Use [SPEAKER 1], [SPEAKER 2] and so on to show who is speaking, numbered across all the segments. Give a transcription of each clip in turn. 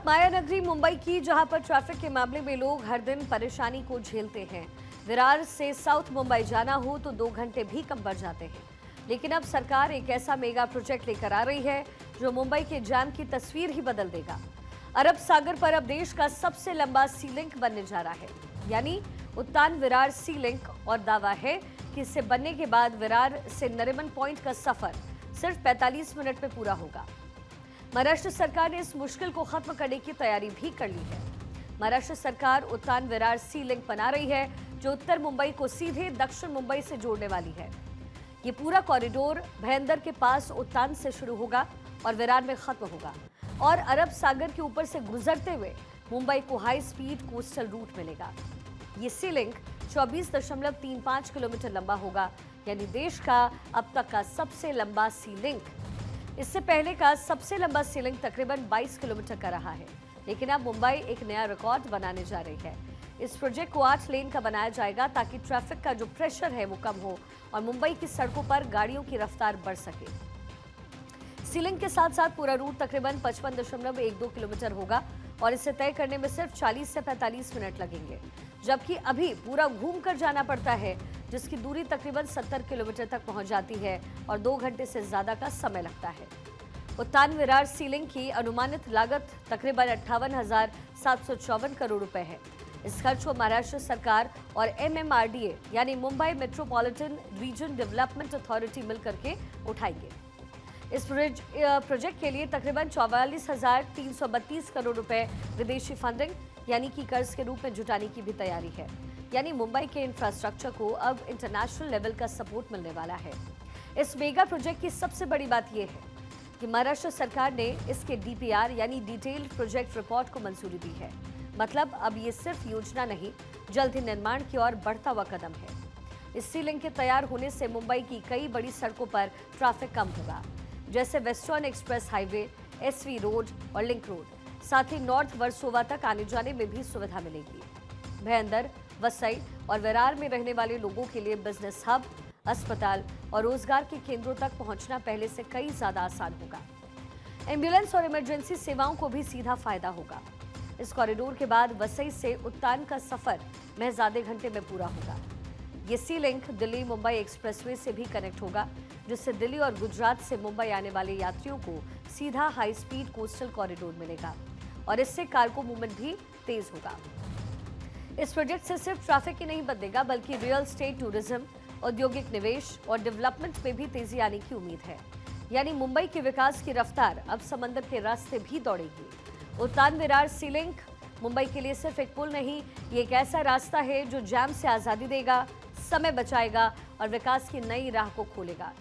[SPEAKER 1] माया नगरी मुंबई की, जहां पर ट्रैफिक के मामले में लोग हर दिन परेशानी को झेलते हैं। विरार से साउथ मुंबई जाना हो तो 2 घंटे भी कम पड़ जाते हैं। लेकिन अब सरकार एक ऐसा मेगा प्रोजेक्ट लेकर आ रही है जो मुंबई के जाम की तस्वीर ही बदल देगा। अरब सागर पर अब देश का सबसे लंबा सी लिंक बनने जा रहा है, यानी उत्तान विरार सी लिंक। और दावा है कि इससे बनने के बाद विरार से नरीमन पॉइंट का सफर सिर्फ 45 मिनट में पूरा होगा। महाराष्ट्र सरकार ने इस मुश्किल को खत्म करने की तैयारी भी कर ली है। महाराष्ट्र सरकार उत्तान विरार सी लिंक बना रही है, जो उत्तर मुंबई को सीधे दक्षिण मुंबई से जोड़ने वाली है। ये पूरा कॉरिडोर भयंदर के पास उत्तान से शुरू होगा और विरार में खत्म होगा, और अरब सागर के ऊपर से गुजरते हुए मुंबई को हाई स्पीड कोस्टल रूट मिलेगा। ये सी लिंक 24.35 किलोमीटर लंबा होगा, यानी देश का अब तक का सबसे लंबा सी लिंक। इससे पहले का सबसे लंबा सी लिंक तकरीबन 22 किलोमीटर का रहा है, लेकिन अब मुंबई एक नया रिकॉर्ड बनाने जा रही है। इस प्रोजेक्ट को 8 लेन का बनाया जाएगा ताकि ट्रैफिक का जो प्रेशर है वो कम हो और मुंबई की सड़कों पर गाड़ियों की रफ्तार बढ़ सके। सी लिंक के साथ साथ पूरा रूट तकरीबन 55.12 किलोमीटर होगा और इसे तय करने में सिर्फ 40 से 45 मिनट लगेंगे, जबकि अभी पूरा घूम कर जाना पड़ता है, जिसकी दूरी तकरीबन 70 किलोमीटर तक पहुंच जाती है और 2 घंटे से ज्यादा का समय लगता है। उत्तान विरार सी लिंक की अनुमानित लागत तकरीबन 58,754 करोड़ रुपए है। इस खर्च को महाराष्ट्र सरकार और MMRDA यानी Mumbai metropolitan region development authority मिलकर के उठाएंगे। इस प्रोजेक्ट के लिए तकरीबन 44,332 करोड़ रुपए विदेशी फंडिंग यानी कि कर्ज के रूप में जुटाने की भी तैयारी है। यानी मुंबई के इंफ्रास्ट्रक्चर को अब इंटरनेशनल लेवल का सपोर्ट मिलने वाला है। इस मेगा प्रोजेक्ट की सबसे बड़ी बात यह है कि महाराष्ट्र सरकार ने इसके DPR यानी डिटेल्ड प्रोजेक्ट रिपोर्ट को मंजूरी दी है। मतलब अब ये सिर्फ योजना नहीं, जल्द ही निर्माण की ओर बढ़ता हुआ कदम है। इस सी लिंक के तैयार होने से मुंबई की कई बड़ी सड़कों पर ट्रैफिक कम होगा, जैसे western express highway, SV road और लिंक रोड। साथ ही नॉर्थ वर्सोवा तक आने जाने में भी सुविधा मिलेगी। भयंदर, वसई और विरार में रहने वाले लोगों के लिए बिजनेस हब, अस्पताल और रोजगार के केंद्रों तक पहुंचना पहले से कई ज्यादा आसान होगा। एम्बुलेंस और इमरजेंसी सेवाओं को भी सीधा फायदा होगा। इस कॉरिडोर के बाद वसई से उत्तान का सफर महज आधे घंटे में पूरा होगा। ये सी लिंक दिल्ली मुंबई एक्सप्रेसवे से भी कनेक्ट होगा, जिससे दिल्ली और गुजरात से मुंबई आने वाले यात्रियों को सीधा हाई स्पीड कोस्टल कॉरिडोर मिलेगा और इससे कार्गो मूवमेंट भी तेज होगा। इस प्रोजेक्ट से सिर्फ ट्रैफिक ही नहीं बदलेगा, बल्कि रियल एस्टेट, टूरिज्म, औद्योगिक निवेश और डेवलपमेंट में भी तेजी आने की उम्मीद है। यानी मुंबई के विकास की रफ्तार अब समंदर के रास्ते भी दौड़ेगी। उत्तान विरार सी लिंक मुंबई के लिए सिर्फ एक पुल नहीं, ये एक ऐसा रास्ता है जो जाम से आज़ादी देगा, समय बचाएगा और विकास की नई राह को खोलेगा।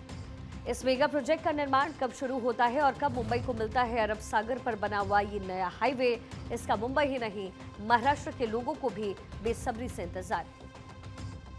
[SPEAKER 1] इस मेगा प्रोजेक्ट का निर्माण कब शुरू होता है और कब मुंबई को मिलता है अरब सागर पर बना हुआ ये नया हाईवे, इसका मुंबई ही नहीं महाराष्ट्र के लोगों को भी बेसब्री से इंतजार है।